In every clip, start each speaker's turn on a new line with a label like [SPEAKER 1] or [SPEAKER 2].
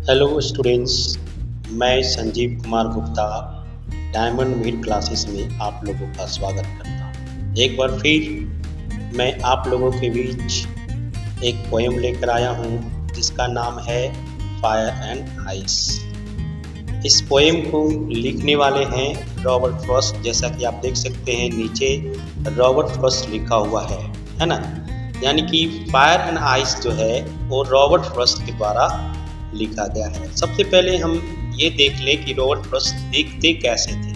[SPEAKER 1] Hello students, मैं Sanjeev Kumar Gupta diamond meet classes में आप लोगों का स्वागत करता हूँ। एक बार फिर मैं आप लोगों के बीच एक पोएम लेकर आया हूँ जिसका नाम है फायर एंड आइस। इस पोएम को लिखने वाले हैं रॉबर्ट फ्रॉस्ट। जैसा कि आप देख सकते हैं नीचे रॉबर्ट फ्रॉस्ट लिखा हुआ है ना। यानी कि फायर एंड आइस जो है वो रॉबर्ट फ्रॉस्ट के द्वारा लिखा गया है। सबसे पहले हम ये देख लें कि रॉबर्ट फ्रॉस्ट देखते कैसे थे।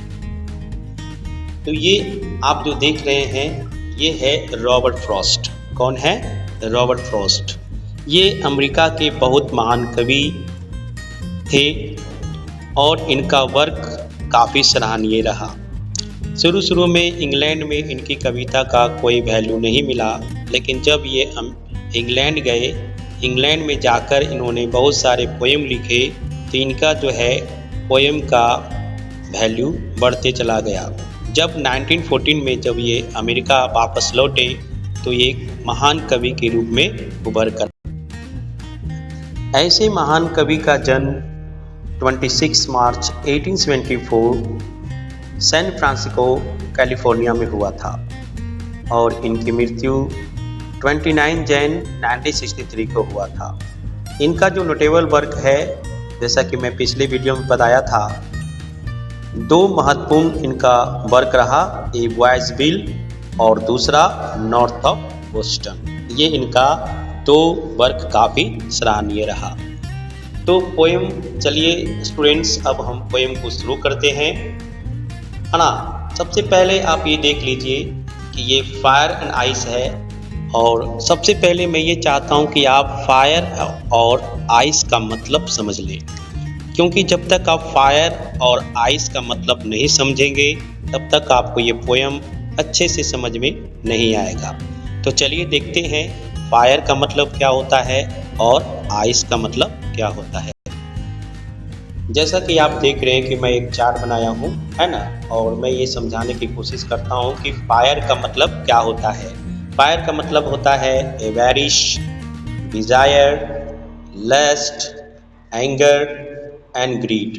[SPEAKER 1] तो ये आप जो देख रहे हैं ये है रॉबर्ट फ्रॉस्ट। कौन है? Robert Frost. ये अमेरिका के बहुत महान कवि थे और इनका वर्क काफ़ी सराहनीय रहा। शुरू में इंग्लैंड में इनकी कविता का कोई वैल्यू नहीं मिला, लेकिन जब ये इंग्लैंड गए, इंग्लैंड में जाकर इन्होंने बहुत सारे पोएम लिखे तो इनका जो है पोएम का वैल्यू बढ़ते चला गया। जब 1914 में जब ये अमेरिका वापस लौटे तो ये एक महान कवि के रूप में उभर कर। ऐसे महान कवि का जन्म 26 मार्च 1874 सैन फ्रांसिस्को कैलिफोर्निया में हुआ था और इनकी मृत्यु 29 जैन 1963 को हुआ था। इनका जो नोटेबल वर्क है, जैसा कि मैं पिछले वीडियो में बताया था, दो महत्वपूर्ण इनका वर्क रहा, एक बॉयजविल और दूसरा नॉर्थ ऑफ बोस्टन। ये इनका दो वर्क काफ़ी सराहनीय रहा। तो पोएम, चलिए स्टूडेंट्स अब हम पोएम को शुरू करते हैं, है ना। सबसे पहले आप ये देख लीजिए कि ये फायर एंड आइस है और सबसे पहले मैं ये चाहता हूँ कि आप फायर और आइस का मतलब समझ लें, क्योंकि जब तक आप फायर और आइस का मतलब नहीं समझेंगे तब तक आपको ये पोएम अच्छे से समझ में नहीं आएगा। तो चलिए देखते हैं फायर का मतलब क्या होता है और आइस का मतलब क्या होता है। जैसा कि आप देख रहे हैं कि मैं एक चार्ट बनाया हूँ, है ना, और मैं ये समझाने की कोशिश करता हूँ कि फायर का मतलब क्या होता है। फायर का मतलब होता है avarice, desire, lust, anger and greed.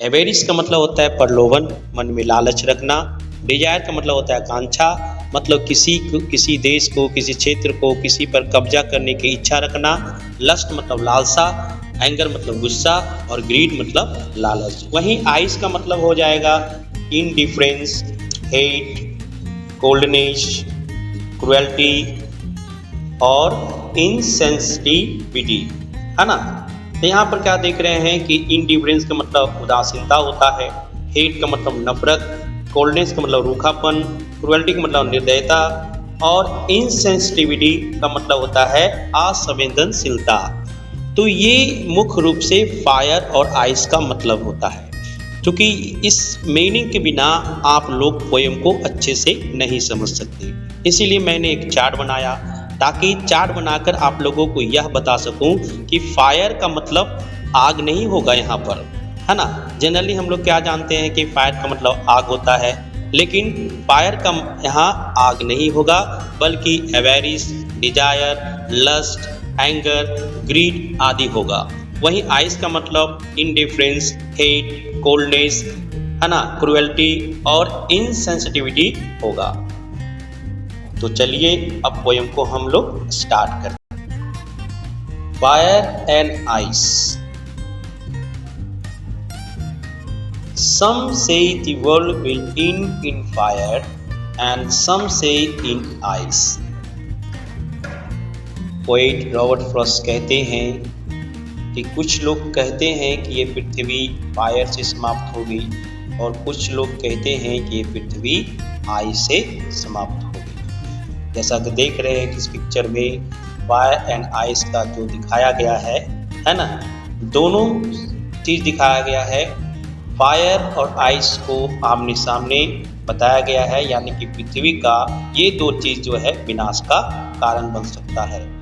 [SPEAKER 1] Avarice का मतलब होता है प्रलोभन, मन में लालच रखना। डिजायर का मतलब होता है आकांक्षा, मतलब किसी देश को, किसी क्षेत्र को, किसी पर कब्जा करने की इच्छा रखना। लस्ट मतलब लालसा, एंगर मतलब गुस्सा और ग्रीड मतलब लालच। वहीं आइस का मतलब हो जाएगा इनडिफरेंस, हेट, कोल्डनेस, क्रुएल्टी और इनसेंसिटिविटी, है ना। तो यहाँ पर क्या देख रहे हैं कि इनडिफरेंस का मतलब उदासीनता होता है, हेट का मतलब नफरत, कोल्डनेस का मतलब रूखापन, क्रुएल्टी का मतलब निर्दयता और इनसेंसिटिविटी का मतलब होता है असंवेदनशीलता। तो ये मुख्य रूप से फायर और आइस का मतलब होता है, क्योंकि इस मीनिंग के बिना आप लोग पोएम को अच्छे से नहीं समझ सकते। इसीलिए मैंने एक चार्ट बनाया ताकि चार्ट बनाकर आप लोगों को यह बता सकूं कि फायर का मतलब आग नहीं होगा यहाँ पर, है ना। जनरली हम लोग क्या जानते हैं कि फायर का मतलब आग होता है, लेकिन फायर का यहाँ आग नहीं होगा, बल्कि एवैरिश, डिजायर, लस्ट, एंगर, ग्रीड आदि होगा। वहीं आइस का मतलब इनडिफरेंस, हेट, कोल्डनेस, है ना, क्रुएल्टी और इनसेंसिटिविटी होगा। तो चलिए अब पोएम को हम लोग स्टार्ट करते हैं। Fire and ice. Some say the world will end in fire and some say in ice. Poet Robert Frost कहते हैं कि कुछ लोग कहते हैं कि ये पृथ्वी फायर से समाप्त होगी और कुछ लोग कहते हैं कि ये पृथ्वी आइस से समाप्त होगी। जैसा कि देख रहे हैं कि इस पिक्चर में फायर एंड आइस का जो दिखाया गया है ना, दोनों चीज़ दिखाया गया है। फायर और आइस को आमने सामने बताया गया है, यानी कि पृथ्वी का ये दो चीज़ जो है विनाश का कारण बन सकता है।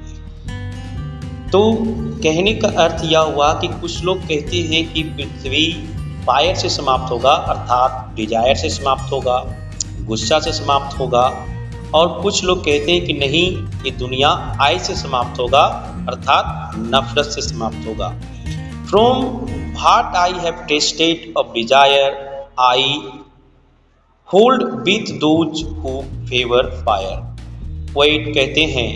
[SPEAKER 1] तो कहने का अर्थ यह हुआ कि कुछ लोग कहते हैं कि पृथ्वी फायर से समाप्त होगा, अर्थात डिजायर से समाप्त होगा, गुस्सा से समाप्त होगा, और कुछ लोग कहते हैं कि नहीं, ये दुनिया आइस से समाप्त होगा, अर्थात नफरत से समाप्त होगा। From what I have tested of desire I hold with those who favour fire. Poet कहते हैं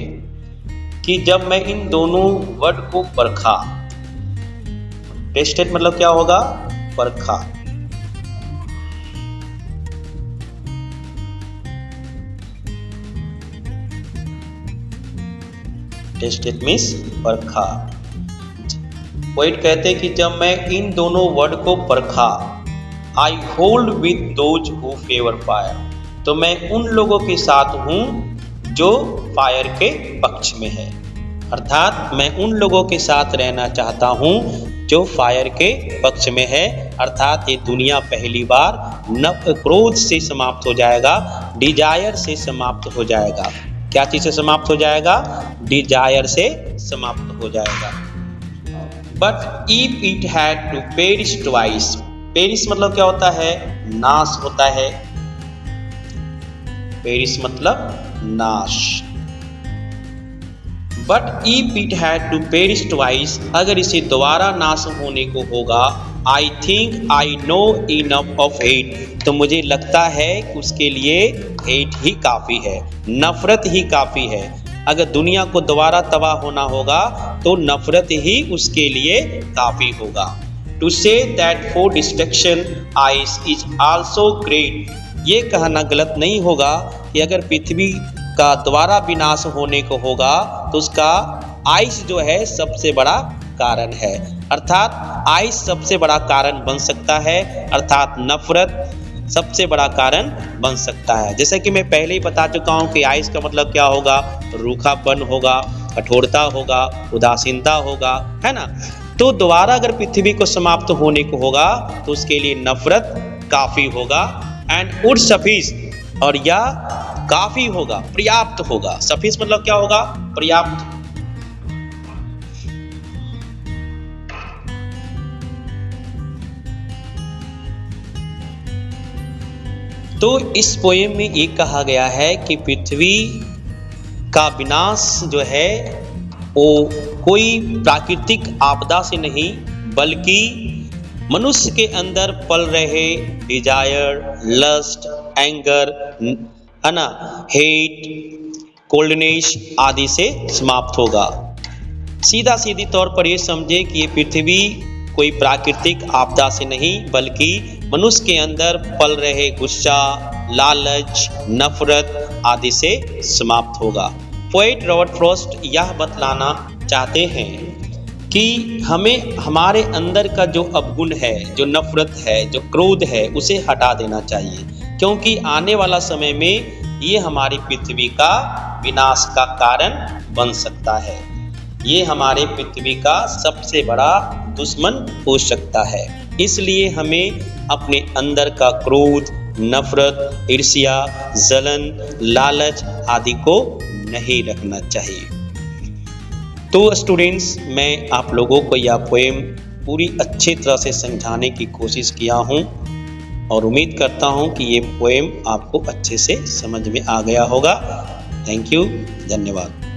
[SPEAKER 1] कि जब मैं इन दोनों वर्ड को परखा, टेस्टेड मतलब क्या होगा, परखा, टेस्टेड मीन्स परखा। पोएट कहते हैं कि जब मैं इन दोनों वर्ड को परखा, I hold with those who favour fire, तो मैं उन लोगों के साथ हूं जो फायर के पक्ष में है। अर्थात मैं उन लोगों के साथ रहना चाहता हूं जो फायर के पक्ष में है। अर्थात ये दुनिया पहली बार क्रोध से समाप्त हो जाएगा, डिजायर से समाप्त हो जाएगा। क्या चीज से समाप्त हो जाएगा, डिजायर से समाप्त हो जाएगा। But if it had to perish twice, perish मतलब क्या होता है, नाश होता है, पेरिश मतलब नाश। But if it had to perish twice, अगर इसे दोबारा नाश होने को होगा, I think I know enough of hate, तो मुझे लगता है कि उसके लिए हेट ही काफी है, नफरत ही काफी है। अगर दुनिया को दोबारा तबाह होना होगा तो नफरत ही उसके लिए काफी होगा। To say that for destruction ice is also great, ये कहना गलत नहीं होगा कि अगर पृथ्वी का दोबारा विनाश होने को होगा तो उसका आइस जो है सबसे बड़ा कारण है। अर्थात आइस सबसे बड़ा कारण बन सकता है, अर्थात नफरत सबसे बड़ा कारण बन सकता है। जैसे कि मैं पहले ही बता चुका हूं कि आइस का मतलब क्या होगा, रूखापन होगा, कठोरता होगा, उदासीनता होगा, है ना। तो दोबारा अगर पृथ्वी को समाप्त होने को होगा तो उसके लिए नफरत काफी होगा। एंड वुड सफिश, और यह काफी होगा, पर्याप्त होगा। सफिश मतलब क्या होगा, पर्याप्त। तो इस पोएम में ये कहा गया है कि पृथ्वी का विनाश जो है वो कोई प्राकृतिक आपदा से नहीं, बल्कि मनुष्य के अंदर पल रहे डिजायर, लस्ट, एंगर, है ना, हेट, कोल्डनेस आदि से समाप्त होगा। सीधा सीधी तौर पर ये समझे कि ये पृथ्वी कोई प्राकृतिक आपदा से नहीं, बल्कि मनुष्य के अंदर पल रहे गुस्सा, लालच, नफरत आदि से समाप्त होगा। पोएट रॉबर्ट फ्रॉस्ट यह बतलाना चाहते हैं कि हमें हमारे अंदर का जो अवगुण है, जो नफरत है, जो क्रोध है, उसे हटा देना चाहिए, क्योंकि आने वाला समय में ये हमारी पृथ्वी का विनाश का कारण बन सकता है। ये हमारे पृथ्वी का सबसे बड़ा दुश्मन हो सकता है। इसलिए हमें अपने अंदर का क्रोध, नफरत, ईर्ष्या, जलन, लालच आदि को नहीं रखना चाहिए। तो स्टूडेंट्स, मैं आप लोगों को यह पोएम पूरी अच्छी तरह से समझाने की कोशिश किया हूँ और उम्मीद करता हूँ कि ये पोएम आपको अच्छे से समझ में आ गया होगा। थैंक यू, धन्यवाद।